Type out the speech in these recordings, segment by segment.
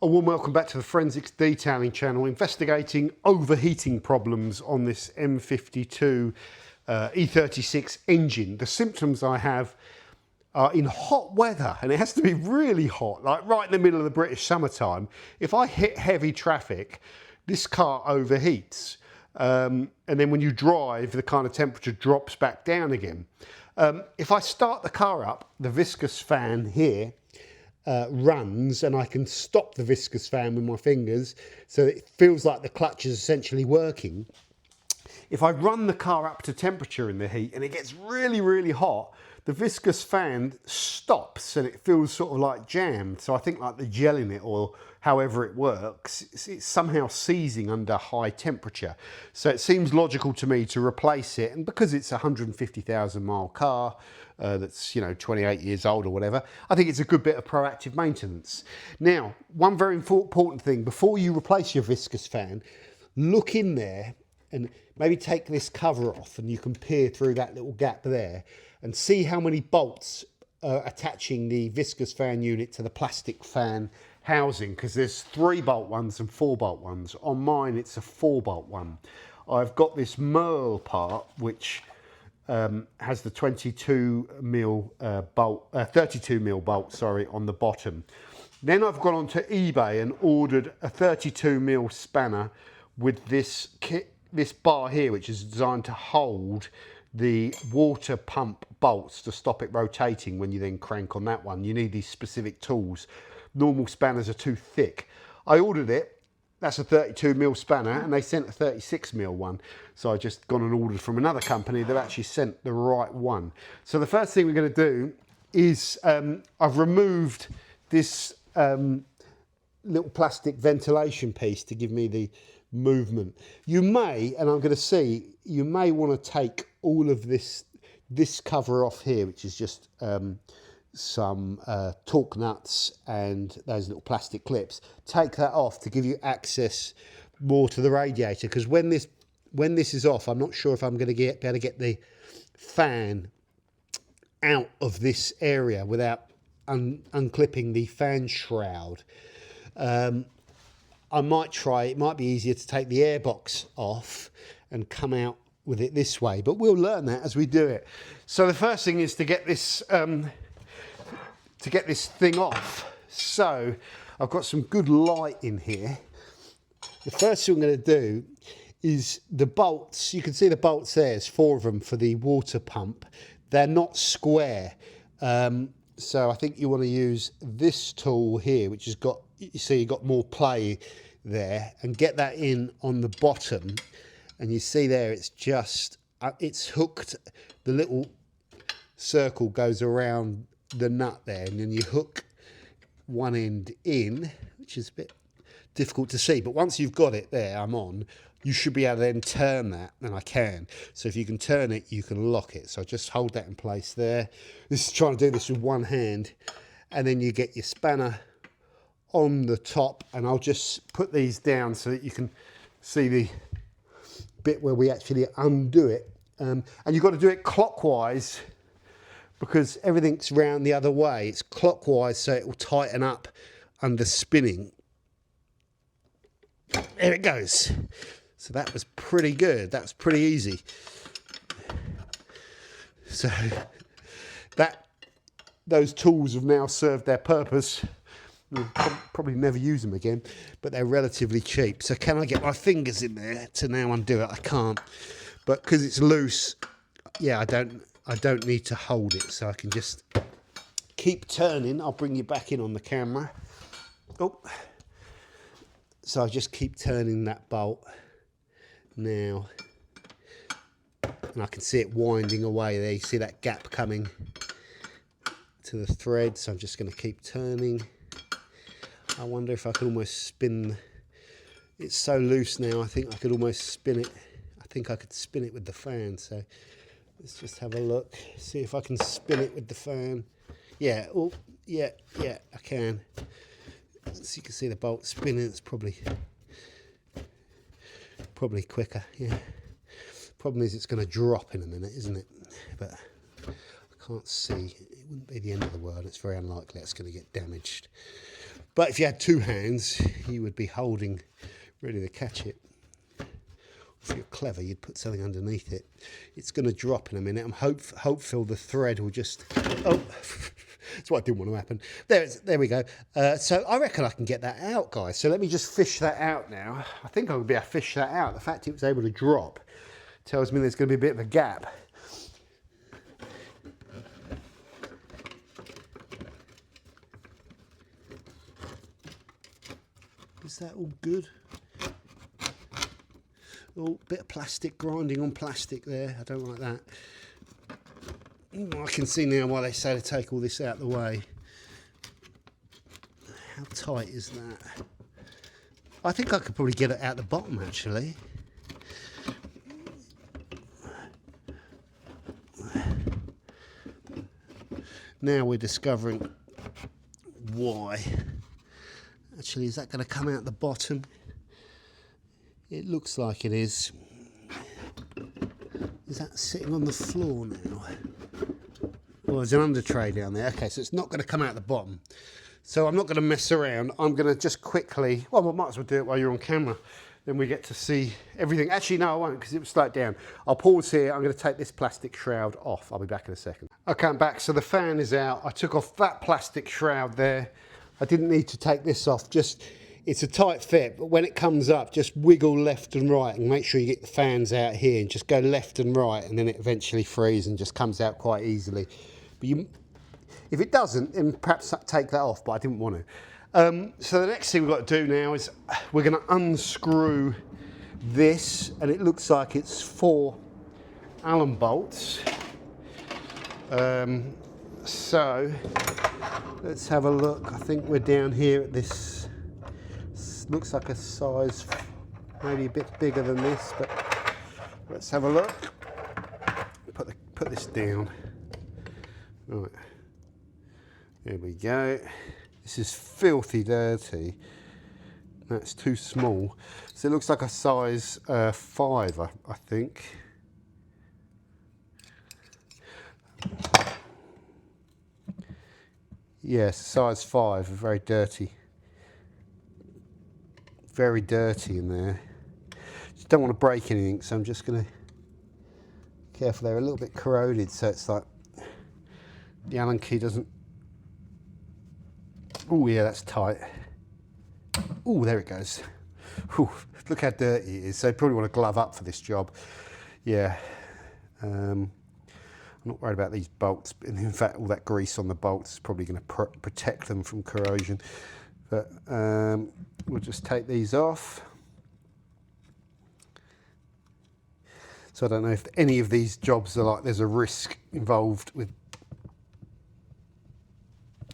A warm welcome back to the Forensics Detailing channel, investigating overheating problems on this M52 E36 engine. The symptoms I have are in hot weather, and it has to be really hot, like right in the middle of the British summertime. If I hit heavy traffic, this car overheats. And then when you drive, the kind of temperature drops back down again. If I start the car up, the viscous fan here runs, and I can stop the viscous fan with my fingers, so it feels like the clutch is essentially working. If I run the car up to temperature in the heat and it gets really, really hot, the viscous fan stops and it feels sort of like jammed. So I think like the gel in it, or however it works, it's somehow seizing under high temperature. So it seems logical to me to replace it. And because it's a 150,000 mile car that's, 28 years old or whatever, I think it's a good bit of proactive maintenance. Now, one very important thing, before you replace your viscous fan, look in there and maybe take this cover off, and you can peer through that little gap there and see how many bolts are attaching the viscous fan unit to the plastic fan housing, because there's 3-bolt ones and 4-bolt ones. On mine, it's a 4-bolt one. I've got this Merle part, which has the 32 mil bolt, 32 mil bolt, sorry, on the bottom. Then I've gone onto eBay and ordered a 32 mil spanner with this bar here, which is designed to hold the water pump bolts to stop it rotating when you then crank on that one. You need these specific tools. Normal spanners are too thick. I ordered it. That's a 32 mil spanner, and they sent a 36 mil one. So I just gone and ordered from another company. They've actually sent the right one. So the first thing we're going to do is I've removed this little plastic ventilation piece to give me the movement. You may, and I'm going to see, you may want to take all of this cover off here, which is just some torque nuts and those little plastic clips. Take that off to give you access more to the radiator, because when this is off, I'm not sure if I'm going to be able to get the fan out of this area without unclipping the fan shroud. I might try, it might be easier to take the airbox off and come out with it this way, but we'll learn that as we do it. So the first thing is to get this thing off. So I've got some good light in here. The first thing I'm going to do is the bolts. You can see the bolts there, there's 4 of them for the water pump. They're not square. So I think you want to use this tool here, which has got, you see, you've got more play there, and get that in on the bottom. And you see there, it's just, it's hooked. The little circle goes around the nut there, and then you hook one end in, which is a bit difficult to see. But once you've got it there, I'm on, you should be able to then turn that, and I can. So if you can turn it, you can lock it. So just hold that in place there. This is trying to do this with one hand. And then you get your spanner on the top, and I'll just put these down so that you can see the bit where we actually undo it. And you've got to do it clockwise, because everything's round the other way. It's clockwise, so it will tighten up under spinning. There it goes. So that was pretty good. That was pretty easy. So those tools have now served their purpose. We'll probably never use them again, but they're relatively cheap. So can I get my fingers in there to now undo it? I can't, but because it's loose, yeah, I don't need to hold it, so I can just keep turning. I'll bring you back in on the camera. Oh, so I just keep turning that bolt now, and I can see it winding away there. You see that gap coming to the thread, so I'm just going to keep turning. I wonder if I can almost spin. It's so loose now, I think I could almost spin it. I think I could spin it with the fan, so let's just have a look, see if I can spin it with the fan. Yeah, oh, yeah, I can. So you can see the bolt spinning. It's probably quicker, yeah. Problem is it's going to drop in a minute, isn't it? But I can't see. It wouldn't be the end of the world. It's very unlikely it's going to get damaged. But if you had two hands, you would be holding, ready to catch it. If you're clever, you'd put something underneath it. It's going to drop in a minute. I'm hopeful the thread will just... Oh, that's what I didn't want to happen. There we go. So I reckon I can get that out, guys. So let me just fish that out now. I think I would be able to fish that out. The fact it was able to drop tells me there's going to be a bit of a gap. Is that all good? Oh, bit of plastic, grinding on plastic there. I don't like that. I can see now why they say to take all this out of the way. How tight is that? I think I could probably get it out the bottom, actually. Now we're discovering why. Actually, is that going to come out the bottom? It looks like it is. Is that sitting on the floor now? Well, there's an under tray down there. Okay, so it's not going to come out the bottom. So I'm not going to mess around. I'm going to just quickly... Well, I might as well do it while you're on camera. Then we get to see everything. Actually, no, I won't, because it will slow it down. I'll pause here. I'm going to take this plastic shroud off. I'll be back in a second. Okay, I'm back. So the fan is out. I took off that plastic shroud there. I didn't need to take this off. Just... It's a tight fit, but when it comes up, just wiggle left and right and make sure you get the fans out here and just go left and right, and then it eventually frees and just comes out quite easily. But if it doesn't, then perhaps take that off, but I didn't want to. So the next thing we've got to do now is we're going to unscrew this, and it looks like it's 4 Allen bolts. So let's have a look. I think we're down here at this. Looks like a size maybe a bit bigger than this, but let's have a look. Put this down. Right, there we go. This is filthy dirty. That's too small. So it looks like a size 5, I think. Yes, size 5, very dirty. Very dirty in there. Just don't want to break anything, so I'm just going to... Careful, they're a little bit corroded, so it's like the Allen key doesn't... Oh yeah, that's tight. Oh, there it goes. Whew, look how dirty it is. So you probably want to glove up for this job. Yeah. I'm not worried about these bolts. In fact, all that grease on the bolts is probably going to protect them from corrosion. But we'll just take these off. So I don't know if any of these jobs are like there's a risk involved with...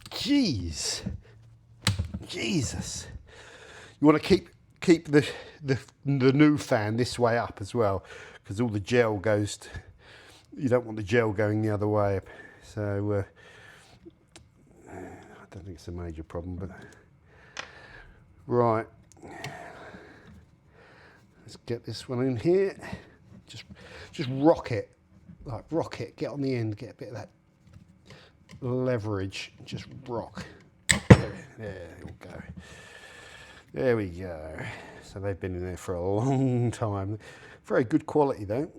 Jeez. Jesus. You want to keep the new fan this way up as well, because all the gel goes to... You don't want the gel going the other way. So I don't think it's a major problem, but... Right, let's get this one in here. Just rock it, like rock it. Get on the end, get a bit of that leverage. Just rock. There we go. There we go. So they've been in there for a long time. Very good quality though.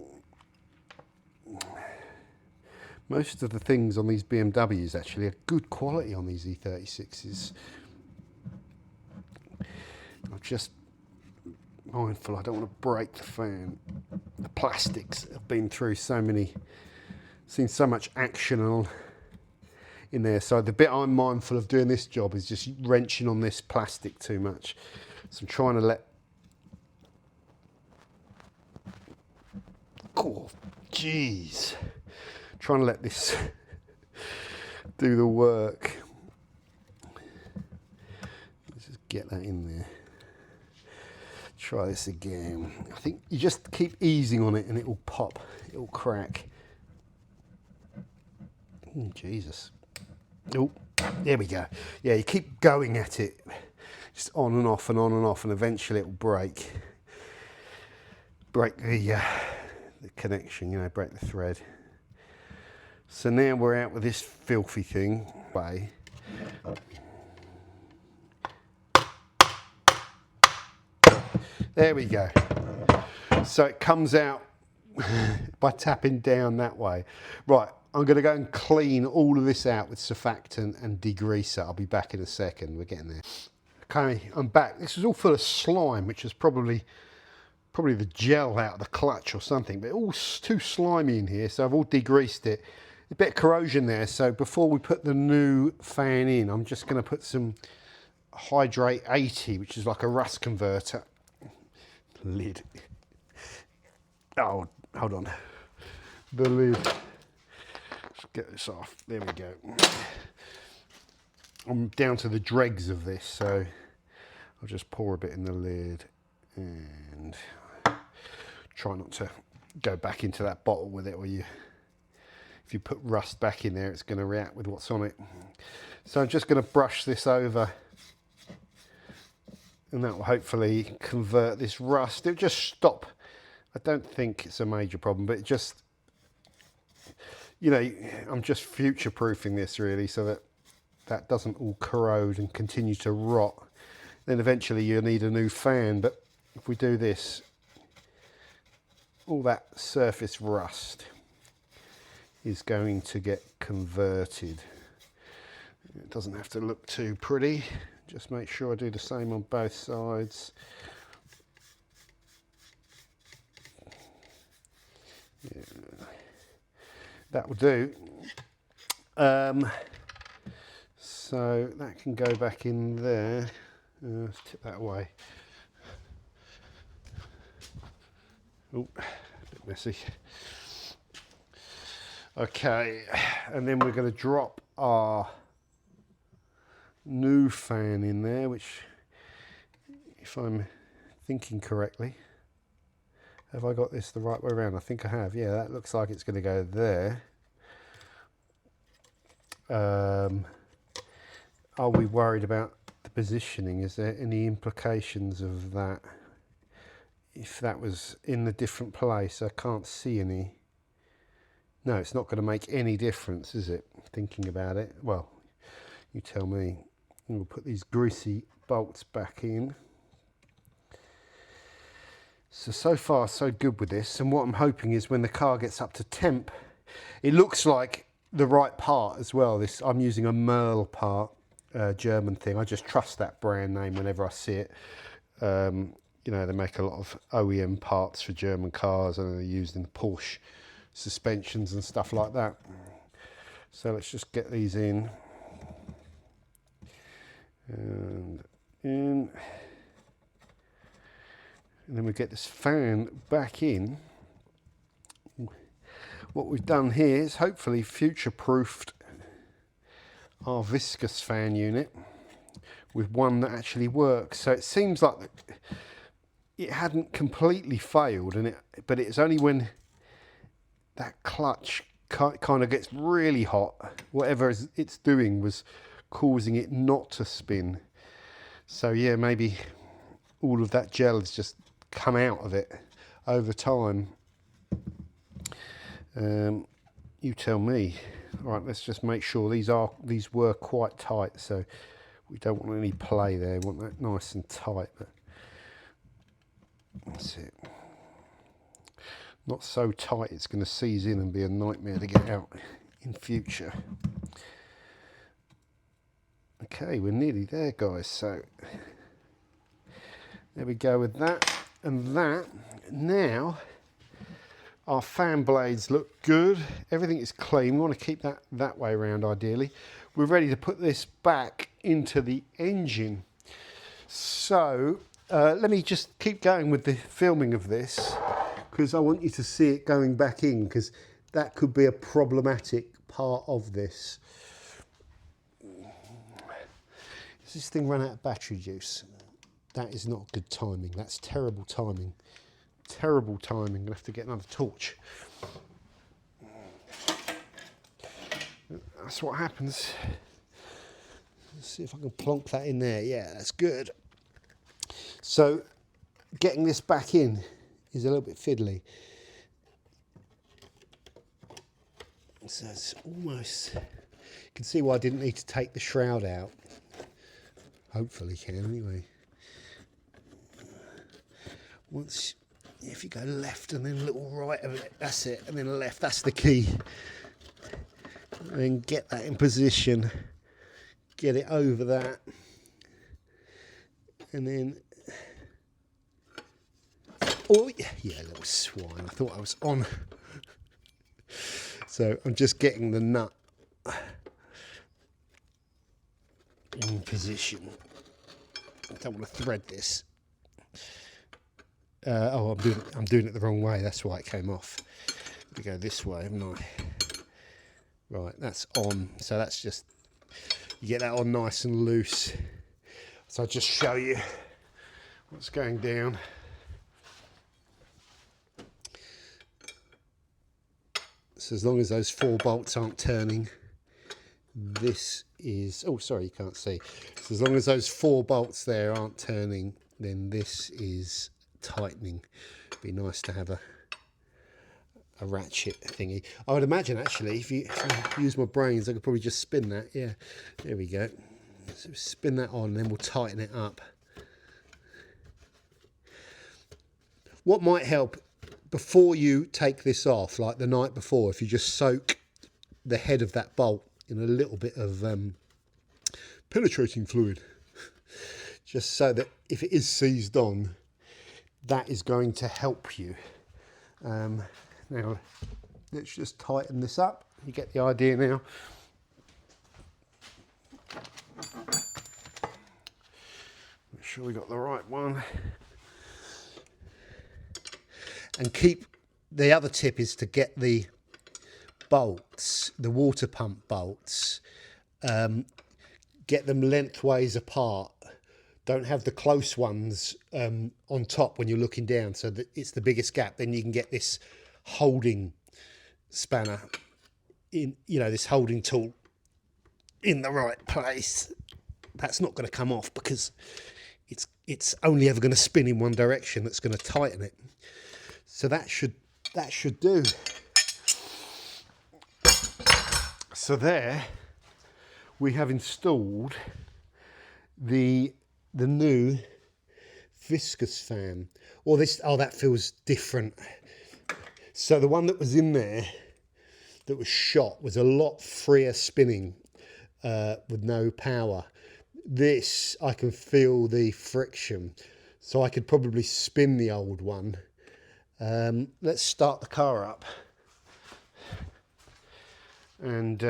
Most of the things on these BMWs actually are good quality on these E36s. I'm just mindful I don't want to break the fan. The plastics have been through seen so much action in there. So the bit I'm mindful of doing this job is just wrenching on this plastic too much. So I'm trying to let... Oh, jeez. Trying to let this do the work. Let's just get that in there. Try this again. I think you just keep easing on it and it will pop, it will crack. Oh, Jesus. Oh, there we go. Yeah, you keep going at it, just on and off and on and off, and eventually it will break. Break the connection, you know, break the thread. So now we're out with this filthy thing. There we go. So it comes out by tapping down that way. Right, I'm going to go and clean all of this out with surfactant and degreaser. I'll be back in a second. We're getting there. Okay, I'm back. This was all full of slime, which is probably the gel out of the clutch or something, but all too slimy in here, so I've all degreased it. A bit of corrosion there, so before we put the new fan in, I'm just going to put some Hydrate 80, which is like a rust converter. Lid. Oh, hold on. The lid. Let's get this off. There we go. I'm down to the dregs of this, so I'll just pour a bit in the lid and try not to go back into that bottle with it, or if you put rust back in there, it's going to react with what's on it. So I'm just going to brush this over, and that will hopefully convert this rust. It'll just stop. I don't think it's a major problem, but it just, you know, I'm just future-proofing this really, so that doesn't all corrode and continue to rot. Then eventually you'll need a new fan, but if we do this, all that surface rust is going to get converted. It doesn't have to look too pretty. Just make sure I do the same on both sides. Yeah, that will do. So that can go back in there. Let's tip that away. Oh, a bit messy. Okay, and then we're going to drop our new fan in there, which, if I'm thinking correctly, have I got this the right way around? I think I have. Yeah, that looks like it's going to go there. Are we worried about the positioning? Is there any implications of that? If that was in a different place, I can't see any. No, it's not going to make any difference, is it? Thinking about it. Well, you tell me. We'll put these greasy bolts back in. So far, so good with this. And what I'm hoping is when the car gets up to temp, it looks like the right part as well. This, I'm using a Merle part, German thing. I just trust that brand name whenever I see it. You know, they make a lot of OEM parts for German cars, and they're used in Porsche suspensions and stuff like that. So let's just get these in. And in. And then we get this fan back in. What we've done here is hopefully future-proofed our viscous fan unit with one that actually works. So it seems like it hadn't completely failed, but it's only when that clutch kind of gets really hot, whatever it's doing was causing it not to spin. So yeah, maybe all of that gel has just come out of it over time. You tell me. All right, let's just make sure these were quite tight, so we don't want any play there. We want that nice and tight, but that's it. Not so tight it's going to seize in and be a nightmare to get out in future. Okay, we're nearly there, guys. So there we go with that and that. Now our fan blades look good. Everything is clean. We want to keep that way around ideally. We're ready to put this back into the engine. So let me just keep going with the filming of this, because I want you to see it going back in, because that could be a problematic part of this. Does this thing run out of battery juice? That is not good timing. That's terrible timing. Terrible timing. I'm going to have to get another torch. That's what happens. Let's see if I can plonk that in there. Yeah, that's good. So getting this back in is a little bit fiddly. So it's almost, you can see why I didn't need to take the shroud out. Hopefully can anyway. once, if you go left and then a little right of it, that's it, and then left, that's the key. And then get that in position, get it over that, and then, oh yeah, little swine, I thought I was on. So I'm just getting the nut in position. I don't want to thread this. Oh, I'm doing it the wrong way. That's why it came off. We go this way, haven't I? Right, that's on. So that's just, you get that on nice and loose. So I'll just show you what's going down. So as long as those 4 bolts aren't turning, this is, oh sorry, you can't see. So as long as those 4 bolts there aren't turning, then this is tightening. It'd be nice to have a ratchet thingy. I would imagine actually, if you use my brains, I could probably just spin that. Yeah, there we go. So spin that on, then we'll tighten it up. What might help, before you take this off, like the night before, if you just soak the head of that bolt in a little bit of penetrating fluid, just so that if it is seized on, that is going to help you. Now, let's just tighten this up. You get the idea now. Make sure we got the right one. And keep, the other tip is to get the bolts, the water pump bolts, get them lengthways apart. Don't have the close ones on top when you're looking down, so that it's the biggest gap. Then you can get this holding spanner in, you know, this holding tool in the right place. That's not going to come off because it's only ever going to spin in one direction. That's going to tighten it. So that should do. So there we have installed the new viscous fan. Or this, oh, that feels different. So the one that was in there that was shot was a lot freer spinning with no power. This, I can feel the friction, so I could probably spin the old one. Let's start the car up. And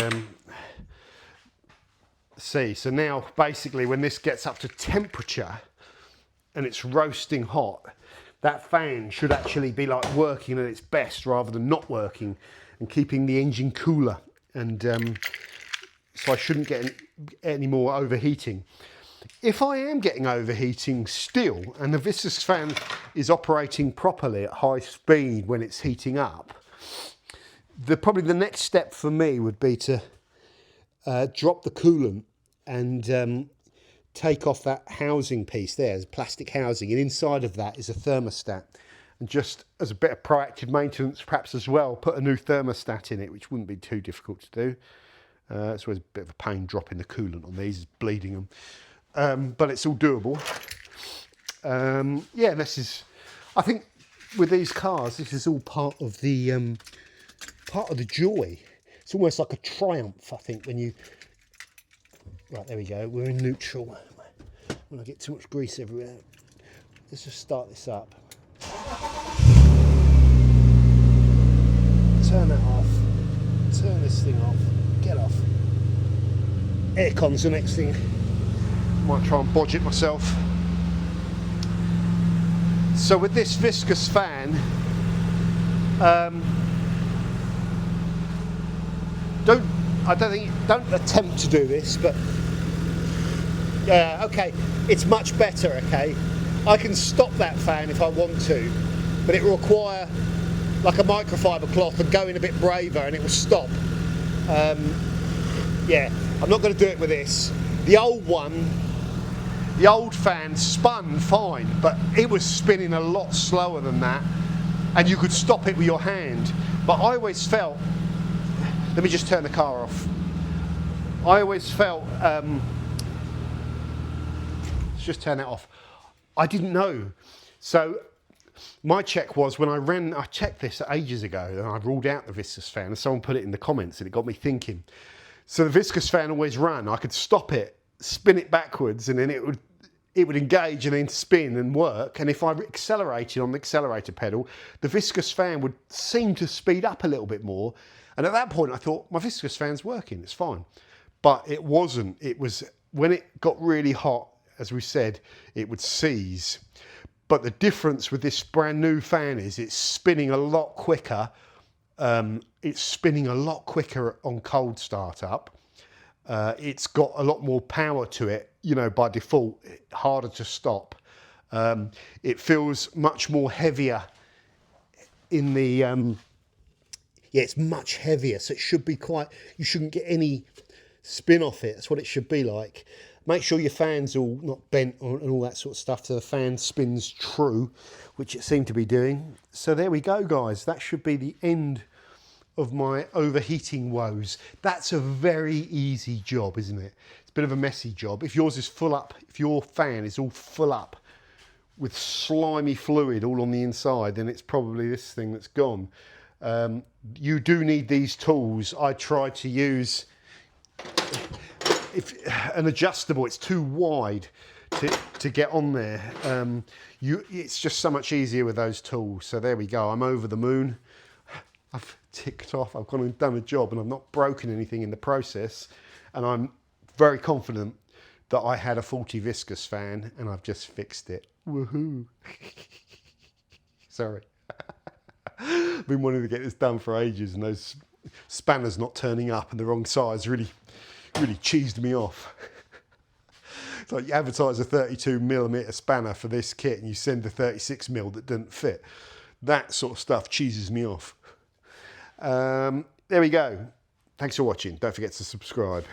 see, so now basically when this gets up to temperature and it's roasting hot, that fan should actually be like working at its best rather than not working and keeping the engine cooler. And so I shouldn't get any more overheating. If I am getting overheating still and the viscous fan is operating properly at high speed when it's heating up, probably the next step for me would be to drop the coolant and take off that housing piece there, there's plastic housing, and inside of that is a thermostat. And just as a bit of proactive maintenance, perhaps as well, put a new thermostat in it, which wouldn't be too difficult to do. It's always a bit of a pain dropping the coolant on these, bleeding them. But it's all doable. Yeah, this is, I think with these cars, this is all part of the joy. It's almost like a triumph, I think, when you, right, there we go, we're in neutral. When I get too much grease everywhere. Let's just start this up. Turn that off. Turn this thing off. Get off. Aircon's the next thing. Might try and bodge it myself. So with this viscous fan, don't attempt to do this, but yeah, okay, it's much better, okay. I can stop that fan if I want to, but it will require like a microfiber cloth and go in a bit braver and it will stop. Yeah, I'm not going to do it with this. The old one, the old fan spun fine, but it was spinning a lot slower than that, and you could stop it with your hand. But I always felt, let me just turn the car off. I always felt, let's just turn that off. I didn't know. So My check was when I checked this ages ago and I ruled out the viscous fan, and someone put it in the comments and it got me thinking. So the viscous fan always ran. I could stop it, spin it backwards, and then it would engage and then spin and work. And if I accelerated on the accelerator pedal, the viscous fan would seem to speed up a little bit more. And at that point I thought, my viscous fan's working, it's fine. But it wasn't. It was when it got really hot, as we said, it would seize. But the difference with this brand new fan is it's spinning a lot quicker. It's spinning a lot quicker on cold startup. It's got a lot more power to it, you know, by default, harder to stop. It feels much more heavier in the, yeah, it's much heavier. So it should be quite, you shouldn't get any spin off it. That's what it should be like. Make sure your fan's all not bent and all that sort of stuff, so the fan spins true, which it seemed to be doing. So there we go, guys. That should be the end of my overheating woes. That's a very easy job, isn't it? It's a bit of a messy job. If yours is full up, if your fan is all full up with slimy fluid all on the inside, then it's probably this thing that's gone. You do need these tools. I tried to use an adjustable. It's too wide to get on there. It's just so much easier with those tools. So there we go. I'm over the moon. I've ticked off. I've gone and done a job, and I've not broken anything in the process. And I'm very confident that I had a faulty viscous fan, and I've just fixed it. Woohoo! Sorry. I've been wanting to get this done for ages, and those spanners not turning up and the wrong size really cheesed me off. It's like you advertise a 32mm spanner for this kit and you send a 36mm that didn't fit. That sort of stuff cheeses me off. There we go. Thanks for watching. Don't forget to subscribe.